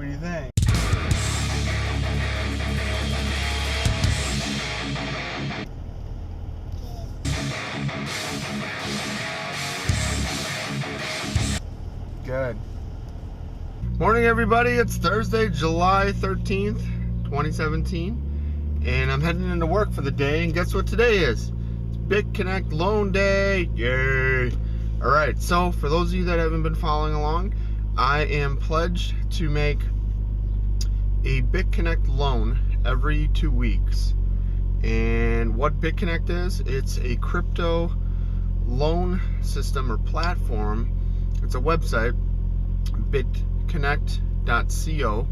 What do you think? Good. Morning, everybody. It's Thursday, July 13th, 2017. And I'm heading into work for the day. And guess what today is? It's BitConnect Loan Day. Yay. All right. So for those of you that haven't been following along, I am pledged to make a BitConnect loan every 2 weeks. And what BitConnect is, it's a crypto loan system or platform. It's a website, bitconnect.co.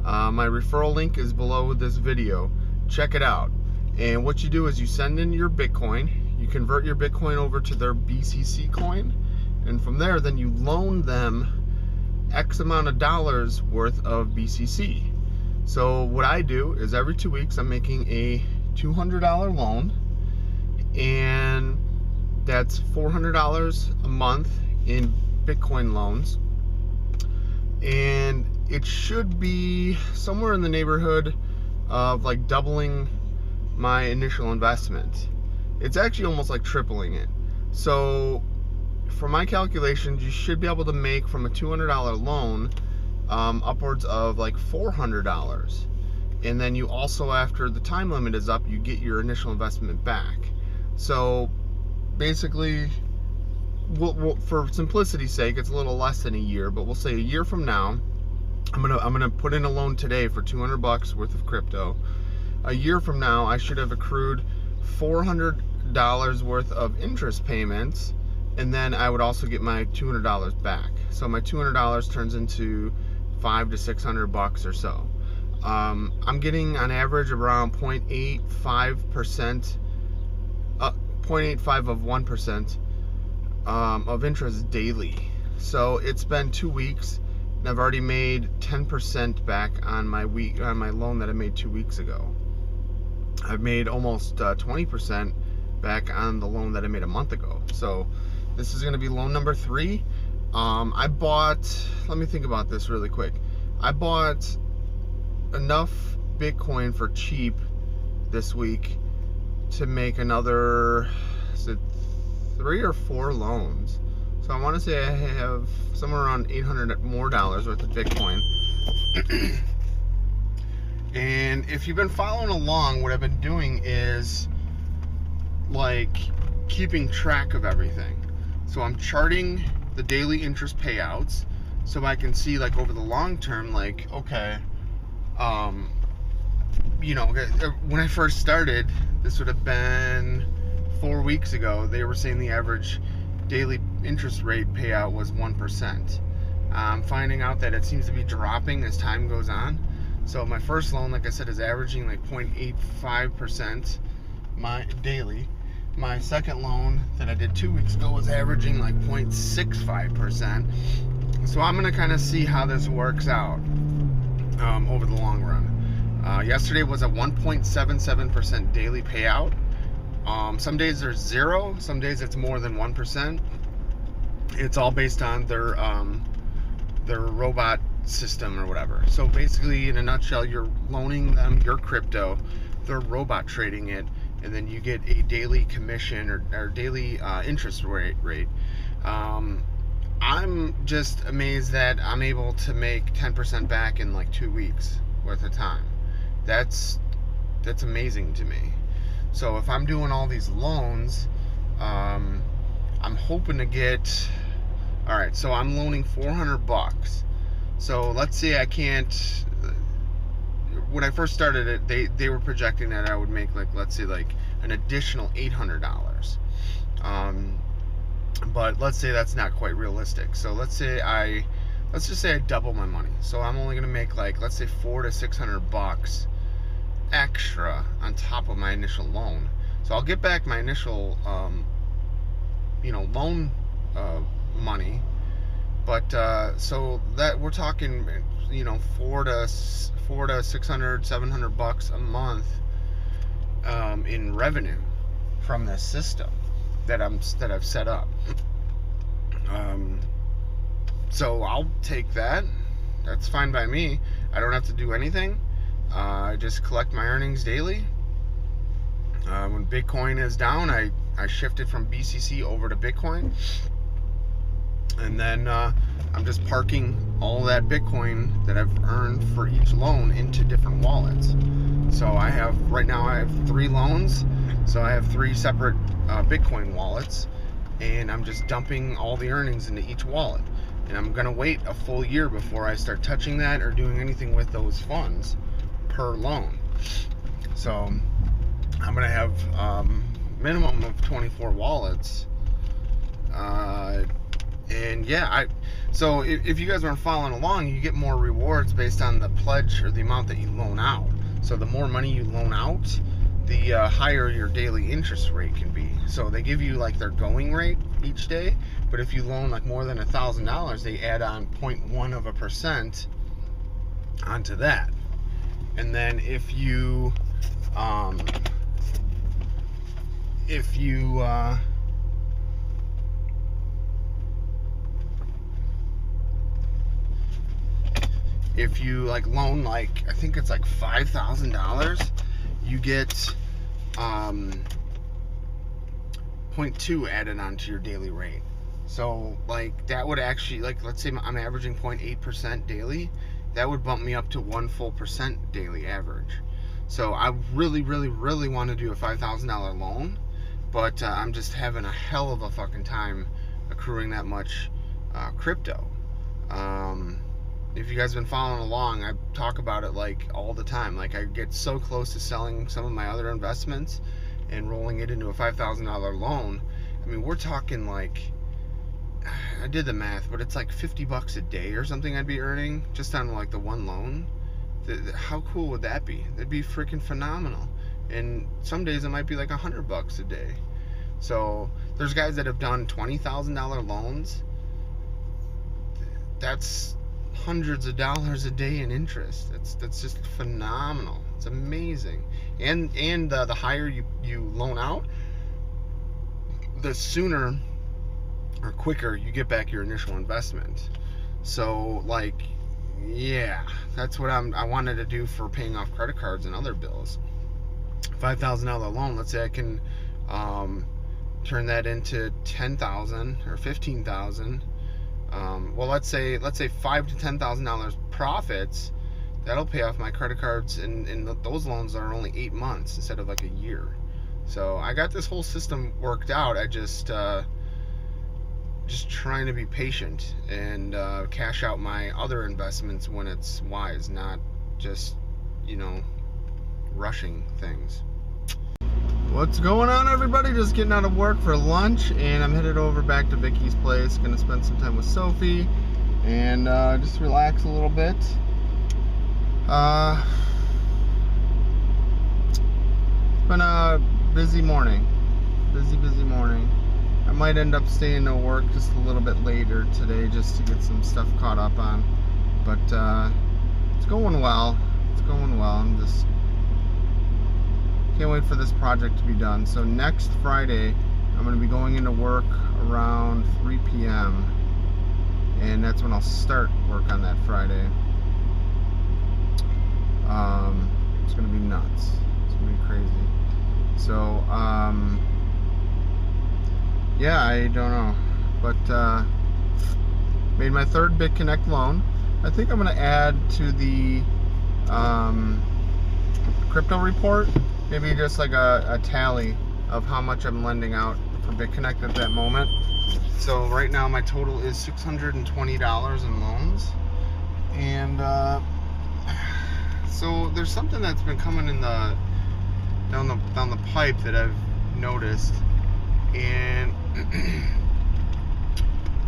My referral link is below this video. Check it out. And what you do is you send in your Bitcoin, you convert your Bitcoin over to their BCC coin, and from there then you loan them X amount of dollars worth of BCC. So what I do is every 2 weeks I'm making a $200 loan, and that's $400 a month in Bitcoin loans, and it should be somewhere in the neighborhood of like doubling my initial investment. It's actually almost like tripling it. So for my calculations, you should be able to make from a $200 loan upwards of like $400, and then you also, after the time limit is up, you get your initial investment back. So basically, we'll, for simplicity's sake, it's a little less than a year, but we'll say a year from now, I'm gonna put in a loan today for $200 worth of crypto. A year from now, I should have accrued $400 worth of interest payments, and then I would also get my $200 back. So my $200 turns into $500 to $600 or so. I'm getting on average around 0.85%, 0.85 of 1% of interest daily. So it's been 2 weeks, and I've already made 10% back on my loan that I made 2 weeks ago. I've made almost 20% back on the loan that I made a month ago. So this is going to be loan number 3. I bought, let me think about this really quick. I bought enough Bitcoin for cheap this week to make another, is it 3 or 4 loans? So I want to say I have somewhere around $800 more worth of Bitcoin. And if you've been following along, what I've been doing is like keeping track of everything. So I'm charting the daily interest payouts so I can see, like, over the long term, like, okay, you know, when I first started, this would have been 4 weeks ago, they were saying the average daily interest rate payout was 1%. I'm finding out that it seems to be dropping as time goes on. So my first loan, like I said, is averaging like 0.85% my daily. My second loan that I did 2 weeks ago was averaging like 0.65%. So I'm gonna kind of see how this works out over the long run. Yesterday was a 1.77% daily payout. Some days there's 0, some days it's more than 1%. It's all based on their robot system or whatever. So basically, in a nutshell, you're loaning them your crypto, they're robot trading it, and then you get a daily commission or daily interest rate. I'm just amazed that I'm able to make 10% back in like 2 weeks worth of time. That's amazing to me. So if I'm doing all these loans, I'm hoping to get, all right, so I'm loaning $400. So let's say I can't, when I first started it, they were projecting that I would make, like, let's say like an additional $800. But let's say that's not quite realistic. So let's just say I double my money. So I'm only gonna make, like, let's say $400 to $600 extra on top of my initial loan. So I'll get back my initial loan money, but so that we're talking, $400 to $600, $700 a month in revenue from this system that I've set up. So I'll take that. That's fine by me. I don't have to do anything. I just collect my earnings daily. When Bitcoin is down, I shifted from BCC over to Bitcoin, and then I'm just parking all that Bitcoin that I've earned for each loan into different wallets. So right now I have 3 loans, so I have 3 separate Bitcoin wallets, and I'm just dumping all the earnings into each wallet. And I'm gonna wait a full year before I start touching that or doing anything with those funds per loan. So I'm gonna have minimum of 24 wallets, and yeah, so if you guys aren't following along, you get more rewards based on the pledge or the amount that you loan out. So the more money you loan out, the higher your daily interest rate can be. So they give you like their going rate each day, but if you loan like more than $1,000, they add on 0.1% onto that. And then if you like loan, like I think it's like $5,000, you get 0.2 added onto your daily rate. So like that would actually, like, let's say I'm averaging 0.8% daily, that would bump me up to 1 full percent daily average. So I really want to do a $5,000 loan, but I'm just having a hell of a fucking time accruing that much crypto. If you guys have been following along, I talk about it like all the time. Like I get so close to selling some of my other investments and rolling it into a $5,000 loan. I mean, we're talking like, I did the math, but it's like $50 a day or something I'd be earning just on like the one loan. How cool would that be? That'd be freaking phenomenal. And some days it might be like $100 a day. So there's guys that have done $20,000 loans. That's hundreds of dollars a day in interest. That's just phenomenal. It's amazing. And the higher you loan out, the sooner or quicker you get back your initial investment. So like, yeah, that's what I wanted to do for paying off credit cards and other bills. $5,000 loan, let's say I can turn that into $10,000 or $15,000. Well, let's say $5,000 to $10,000 profits. That'll pay off my credit cards, and those loans are only 8 months instead of like a year. So I got this whole system worked out. I just trying to be patient and cash out my other investments when it's wise, not just, rushing things. What's going on, everybody? Just getting out of work for lunch, and I'm headed over back to Vicky's place. Gonna spend some time with Sophie and just relax a little bit. It's been a busy morning. Busy morning. I might end up staying to work just a little bit later today just to get some stuff caught up on. But it's going well. I'm just can't wait for this project to be done. So next Friday, I'm going to be going into work around 3 p.m. and that's when I'll start work on that Friday. It's going to be nuts. It's going to be crazy. So, yeah, I don't know. But, made my 3rd BitConnect loan. I think I'm going to add to the crypto report, maybe just like a tally of how much I'm lending out for BitConnect at that moment. So right now my total is $620 in loans, and so there's something that's been coming in down the pipe that I've noticed, and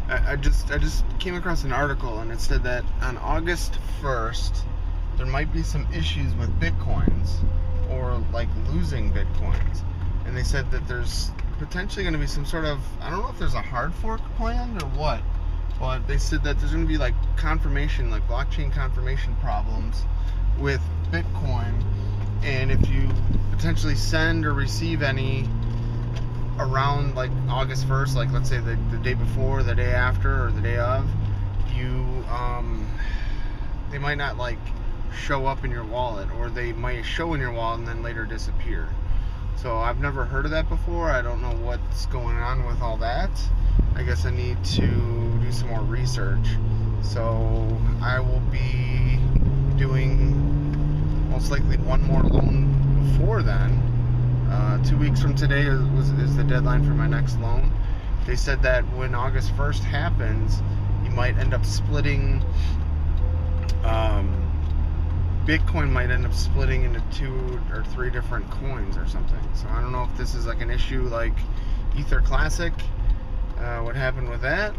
I just came across an article, and it said that on August 1st there might be some issues with Bitcoins, or like losing Bitcoins, and they said that there's potentially going to be some sort of, I don't know if there's a hard fork planned or what, but they said that there's going to be like confirmation, like blockchain confirmation problems with Bitcoin, and if you potentially send or receive any around like August 1st, like let's say the day before, the day after, or the day of, you they might not like show up in your wallet, or they might show in your wallet and then later disappear. So I've never heard of that before. I don't know what's going on with all that. I guess I need to do some more research. So I will be doing most likely one more loan before then. 2 weeks from today is the deadline for my next loan. They said that when August 1st happens, you might end up splitting, Bitcoin might end up splitting into 2 or 3 different coins or something. So I don't know if this is like an issue like Ether Classic, what happened with that.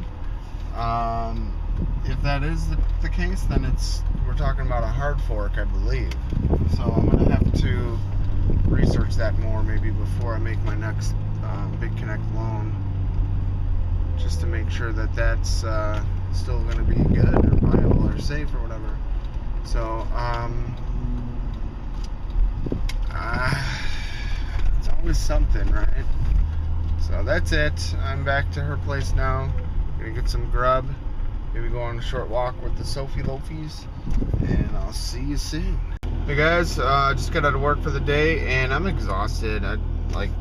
If that is the case, then we're talking about a hard fork, I believe. So I'm going to have to research that more maybe before I make my next Big Connect loan, just to make sure that that's still going to be good or viable or safe or whatever. So it's always something, right? So that's it. I'm back to her place now. Gonna get some grub, maybe go on a short walk with the Sophie Lofies, and I'll see you soon. Hey guys, just got out of work for the day and I'm exhausted. I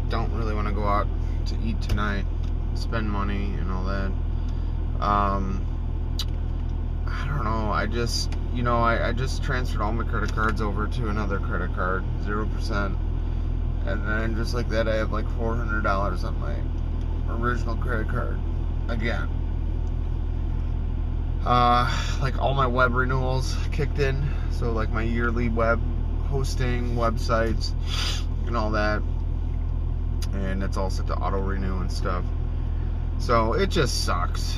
don't really want to go out to eat tonight, spend money and all that. I don't know. I just transferred all my credit cards over to another credit card, 0%, and then just like that, I have like $400 on my original credit card again. Like all my web renewals kicked in, so like my yearly web hosting, websites, and all that, and it's all set to auto renew and stuff. So it just sucks.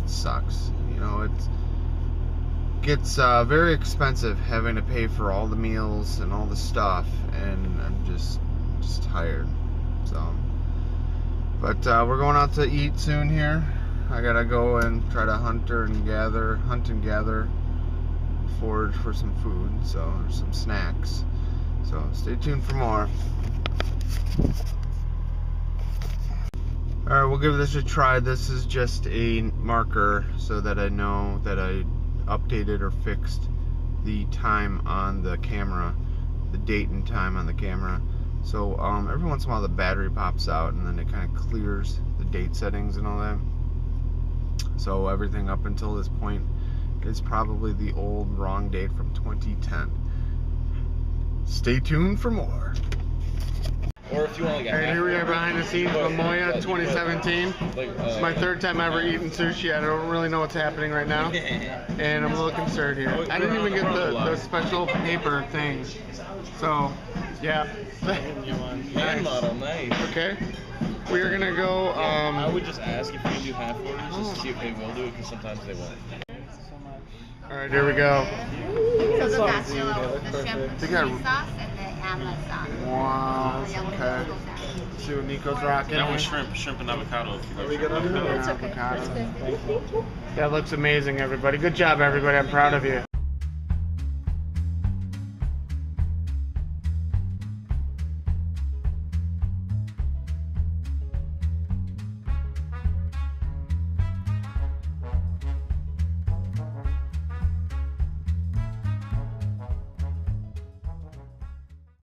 It sucks. It gets very expensive having to pay for all the meals and all the stuff, and I'm just tired. So, but we're going out to eat soon here. I gotta go and try to hunt and gather, forage for some food, so there's some snacks. So stay tuned for more. Alright, we'll give this a try. This is just a marker so that I know that I updated or fixed the time on the camera, the date and time on the camera. So every once in a while the battery pops out and then it kind of clears the date settings and all that. So everything up until this point is probably the old wrong date from 2010. Stay tuned for more. Or if you want Alright, here we are behind the scenes of Moya 2017. It's my third time ever eating sushi. I don't really know what's happening right now. And I'm a little concerned here. I didn't even get the special paper thing. So, yeah. Nice. Model, nice. Okay. We are gonna go. I would just ask if you can do half orders, just to see if they will do it, because sometimes they won't. Alright, here we go. So the Capsule, the shrimp chili sauce, and the amla sauce. Wow. Okay. See what Nico's rocking. That was shrimp and avocado. If you go Avocado. That looks amazing, everybody. Good job, everybody. I'm proud of you.